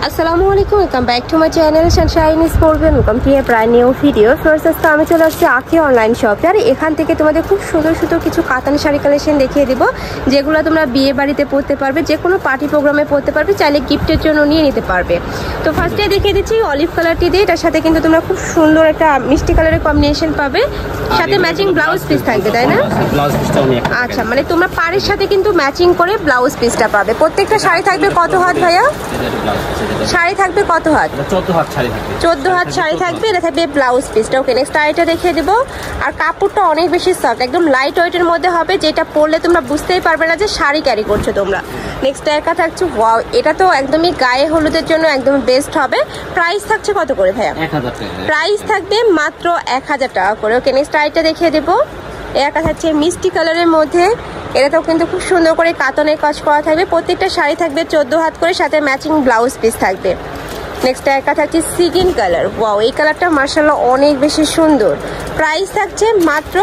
আসসালামু আলাইকুম, welcome back to my channel Sunshine Sports and welcome to a brand new video. First আজকে আমি চলে আসছি আঁখি অনলাইন শপে। আর এখান থেকে তোমাদের খুব সুন্দর সুন্দর কিছু কাতান শাড়ি কালেকশন দেখিয়ে দিব, যেগুলো তোমরা বিয়ে বাড়িতে পরতে পারবে, যে কোনো পার্টি প্রোগ্রামে পরতে পারবে, চাইলে গিফটের জন্য নিয়ে নিতে পারবে। তো ফার্স্টে দেখিয়ে দিচ্ছি অলিভ কালারটি দিয়ে, এটার সাথে কিন্তু তোমরা খুব সুন্দর একটা মিষ্টি কালারের কম্বিনেশন পাবে, সাথে ম্যাচিং ব্লাউজ পিস থাকবে, তাই না? আচ্ছা, মানে তোমরা পাড়ের সাথে কিন্তু ম্যাচিং করে ব্লাউজ পিসটা পাবে। প্রত্যেকটা শাড়ি থাকবে কত হাত ভাইয়া? শাড়ি থাকবে কত হাত? 14 হাত শাড়ি থাকবে। 14 হাত শাড়ি থাকবে, এটা থাকবে ব্লাউজ পিসটা। ওকে, নেক্সট শাড়িটা দেখিয়ে দেব। আর কাপড়টা অনেক বেশি সফট, একদম লাইট ওয়েটের মধ্যে হবে, যেটা পরলে তোমরা বুঝতেই পারবে না যে শাড়ি ক্যারি করছো তোমরা। নেক্সট একা থাকছে, ওয়াও, এটা তো একদমই গায়ে হলুদের জন্য একদম বেস্ট হবে। প্রাইস থাকছে কত করে ভাইয়া? 1000 টাকা। প্রাইস থাকবে মাত্র 1000 টাকা করে। ওকে, নেক্সট শাড়িটা দেখিয়ে দেবো। একা থাকছে মিষ্টি কালারের মধ্যে, এটাতেও কিন্তু খুব সুন্দর করে কাতানের কাজ করা থাকবে। প্রত্যেকটা শাড়ি থাকবে 14 হাত করে, সাথে ম্যাচিং ব্লাউজ পিস থাকবে। নেক্সট একা থাকছে সিগিন কালার। ওয়াও, এই কালারটা মার্শাল্লাহ অনেক বেশি সুন্দর। প্রাইস থাকছে মাত্র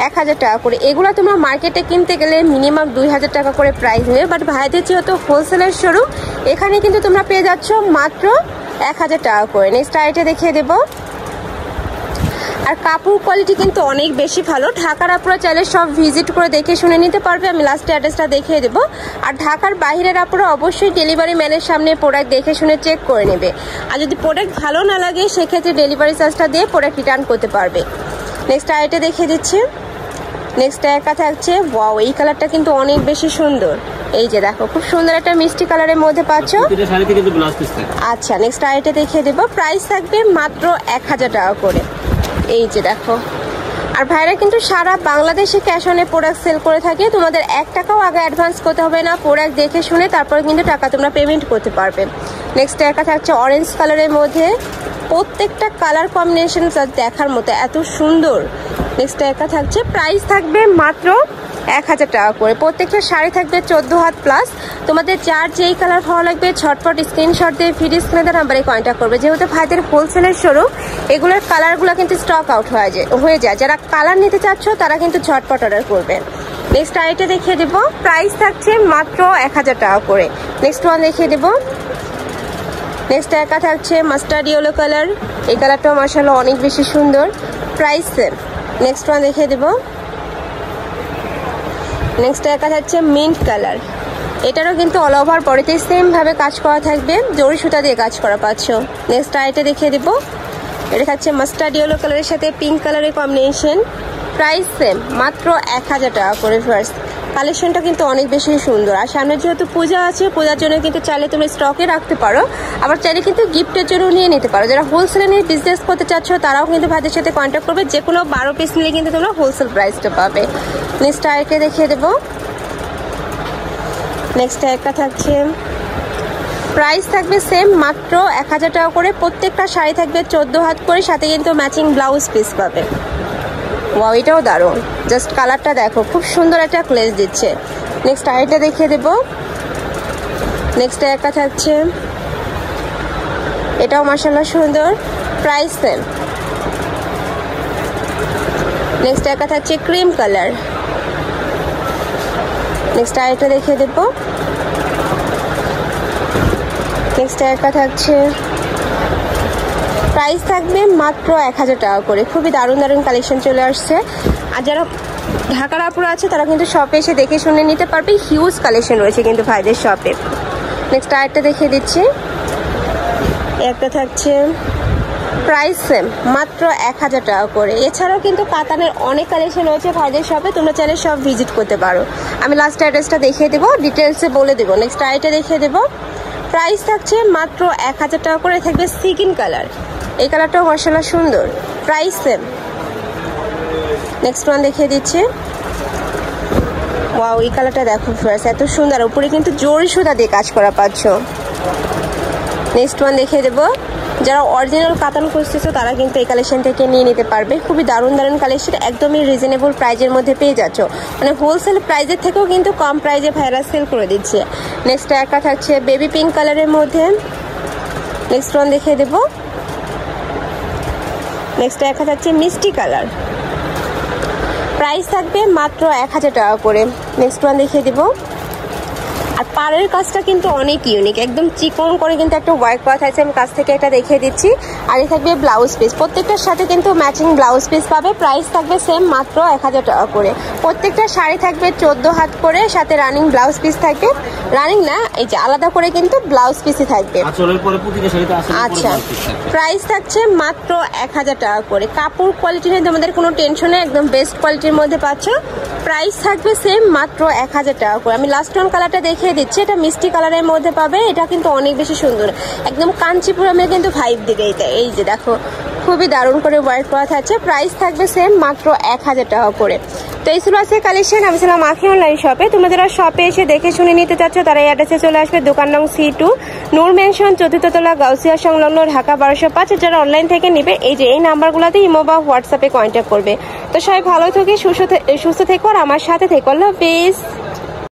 1000 টাকা করে। এগুলো তোমরা মার্কেটে কিনতে গেলে মিনিমাম 2000 টাকা করে প্রাইস নেবে, বাট ভাইদের যেহেতু হোলসেলের শোরুম, এখানে কিন্তু তোমরা পেয়ে যাচ্ছ মাত্র 1000 টাকা করে। নেক্সট আইটা দেখিয়ে দেবো। আর কাপড় কোয়ালিটি কিন্তু অনেক বেশি ভালো। ঢাকার আপুরা চাইলে সব ভিজিট করে দেখে শুনে নিতে পারবে, আমি লাস্টে অ্যাড্রেসটা দেখিয়ে দেবো। আর ঢাকার বাইরের আপুরা অবশ্যই ডেলিভারি ম্যানের সামনে প্রোডাক্ট দেখে শুনে চেক করে নেবে। আর যদি প্রোডাক্ট ভালো না লাগে, সেক্ষেত্রে ডেলিভারি চার্জটা দিয়ে প্রোডাক্ট রিটার্ন করতে পারবে। নেক্সট আইটা দেখিয়ে দিচ্ছি। নেক্সট একা থাকছে, ওয়াও, এই কালারটা কিন্তু অনেক বেশি সুন্দর। এই যে দেখো, খুব সুন্দর একটা মিষ্টি কালারের মধ্যে পাচ্ছ। আচ্ছা, নেক্সট আইটা দেখিয়ে দেবো। প্রাইস থাকবে মাত্র 1000 টাকা করে। এই যে দেখো, আর ভাইরা কিন্তু সারা বাংলাদেশে ক্যাশ অনে প্রোডাক্ট সেল করে থাকে। তোমাদের 1 টাকাও আগে অ্যাডভান্স করতে হবে না, প্রোডাক্ট দেখে শুনে তারপরে কিন্তু টাকা তোমরা পেমেন্ট করতে পারবে। নেক্সট একা থাকছে অরেঞ্জ কালারের মধ্যে, প্রত্যেকটা কালার কম্বিনেশন দেখার মতো এত সুন্দর। নেক্সট একা থাকছে, প্রাইস থাকবে মাত্র 1000 টাকা করে। প্রত্যেকটা শাড়ি থাকবে 14 হাত প্লাস। তোমাদের যার যেই কালার ভালো লাগবে ঝটপট স্ক্রিনশট দিয়ে ভিডিও স্ক্রিনে নাম্বারে কন্ট্যাক্ট করবে। যেহেতু ভাইদের হোলসেলের শোরুম, এগুলোর কালারগুলো কিন্তু স্টক আউট হয়ে যায়। যারা কালার নিতে চাচ্ছ তারা কিন্তু ঝটপট অর্ডার করবে। নেক্সট আইটা দেখিয়ে দেবো। প্রাইস থাকছে মাত্র 1000 টাকা করে। নেক্সট ওয়ান দেখিয়ে দেবো। নেক্সট একা থাকছে মাস্টার্ড ইয়েলো কালার। এই কালারটাও মাশাআল্লাহ অনেক বেশি সুন্দর। Price same. নেক্সট ওয়ান দেখিয়ে দেবো। নেক্সট একা থাকছে মিন্ট কালার। এটারও কিন্তু অল ওভার বডিতে সেম ভাবে কাজ করা থাকবে, জরি সুতা দিয়ে কাজ করা পাচ্ছ। নেক্সট আইটা দেখিয়ে দেবো। এটা থাকছে মাস্টার্ড ইয়েলো কালারের সাথে পিঙ্ক কালারের কম্বিনেশন। প্রাইস সেম, মাত্র 1000 টাকা করে। ফার্স্ট কালেকশনটা কিন্তু অনেক বেশি সুন্দর। আর সামনে যেহেতু পূজা আছে, পূজার জন্য কিন্তু চাইলে তুমি স্টকে রাখতে পারো, আবার চাইলে কিন্তু গিফটের জন্য নিয়ে নিতে পারো। যারা হোলসেলে নিয়ে বিজনেস করতে চাচ্ছ তারাও কিন্তু ভাইদের সাথে কন্ট্যাক্ট করবে। যে কোনো 12 পিস নিলে কিন্তু তোমরা হোলসেল প্রাইসটা পাবে। নেক্সট আইকে দেখিয়ে দেবো। নেক্সট একটা থাকছে, প্রাইস থাকবে সেম, মাত্র 1000 টাকা করে। প্রত্যেকটা শাড়ি থাকবে 14 হাত করে, সাথে কিন্তু ম্যাচিং ব্লাউজ পিস পাবে। ওয়াও, এটাও দারুণ। জাস্ট কালারটা দেখো, খুব সুন্দর একটা ক্লেজ দিচ্ছে। নেক্সট আইটা দেখিয়ে দেবো। নেক্সট একটা থাকছে, এটাও মাশাআল্লাহ সুন্দর। Price same. নেক্সট একটা থাকছে ক্রিম কালার। নেক্সট আইটা দেখিয়ে দেবো। নেক্সট একটা থাকছে, প্রাইস থাকবে মাত্র 1000 টাকা করে। খুবই দারুণ দারুণ কালেকশন চলে আসছে। আর যারা ঢাকার আপুরা আছে তারা কিন্তু শপে এসে দেখে শুনে নিতে পারবে। হিউজ কালেকশন রয়েছে কিন্তু ভাইদের শপে। নেক্সট আরেকটা দেখিয়ে দিচ্ছি। একটা থাকছে, প্রাইস সেম, মাত্র 1000 টাকা করে। এছাড়াও কিন্তু কাতানের অনেক কালেকশন রয়েছে ভাইদের শপে, তোমরা চাইলে সব ভিজিট করতে পারো। আমি লাস্ট অ্যাড্রেসটা দেখিয়ে দেবো, ডিটেলসে বলে দেবো। নেক্সট আরেকটা দেখিয়ে দেবো। প্রাইস থাকছে মাত্র 1000 টাকা করে। থাকবে সিগিন কালার। এই কালারটাও মাশাআল্লাহ সুন্দর। Price same. নেক্সট ওয়ান দেখিয়ে দিচ্ছি। ওয়াও, এই কালারটা দেখো ফার্স্ট, এত সুন্দর। উপরে কিন্তু জরি সুতা দিয়ে কাজ করা পাচ্ছ। নেক্সট ওয়ান দেখিয়ে দেবো। যারা অরিজিনাল কাতান খুঁজতেছো তারা কিন্তু এই কালেকশন থেকে নিয়ে নিতে পারবে। খুবই দারুণ দারুণ কালেকশন, একদমই রিজনেবল প্রাইজের মধ্যে পেয়ে যাচ্ছ। মানে হোলসেল প্রাইজের থেকেও কিন্তু কম প্রাইজে ভাইরা সেল করে দিচ্ছে। নেক্সট একা থাকছে বেবি পিঙ্ক কালারের মধ্যে। নেক্সট ওয়ান দেখিয়ে দেবো। নেক্সট একা থাকছে মিষ্টি কালার। প্রাইস থাকবে মাত্র 1000 টাকা করে। নেক্সট ওয়ান দেখিয়ে দেবো। আর পাড়ের কাজটা কিন্তু অনেক ইউনিক, একদম চিকন করে কিন্তু একটা ওয়ার্ক করা থাকছে। আমি কাছ থেকে একটা দেখিয়ে দিচ্ছি। আর এই থাকবে ব্লাউজ পিস, প্রত্যেকটার সাথে কিন্তু ম্যাচিং ব্লাউজ পিস পাবে। প্রাইস থাকবে সেম মাত্র 1000 টাকা করে। প্রত্যেকটা শাড়ি থাকবে 14 হাত করে, সাথে রানিং ব্লাউজ পিস থাকবে। রানিং না, এই যে আলাদা করে কিন্তু ব্লাউজ পিসই থাকবে। আচ্ছা, প্রাইস থাকছে মাত্র 1000 টাকা করে। কাপড় কোয়ালিটি নিয়ে তোমাদের কোনো টেনশন নেই, একদম বেস্ট কোয়ালিটির মধ্যে পাচ্ছ। প্রাইস থাকবে সেম মাত্র 1000 টাকা করে। আমি লাস্ট ওয়ান কালারটা দেখিয়ে দিচ্ছি, এটা মিষ্টি কালারের মধ্যে পাবে। এটা কিন্তু অনেক বেশি সুন্দর, একদম কাঞ্চিপুরমের কিন্তু ভাইব দিবে এটা। এই যে দেখো, খুবই দারুণ করে ওয়ার্ক করা থাকছে। প্রাইস থাকবে সেম মাত্র 1000 টাকা করে। তো এই ছিল আজকে কালেকশন। আমি ছিলাম আখি অনলাইন শপে। তোমরা যারা শপে এসে দেখে শুনে নিতে চাচ্ছ তারা এই অ্যাড্রেসে চলে আসবে, দোকান নং C2, নূর মেনশন, 4th তলা, গাউসিয়া সংলগ্ন, ঢাকা 1205। যারা অনলাইন থেকে নিবে এই যে এই নাম্বারগুলোতে ইমো বা হোয়াটসঅ্যাপে কন্ট্যাক্ট করবে। তো সবাই ভালো থেকে সুস্থ থেকো আর আমার সাথে থেকো। আল্লাহ হাফেজ।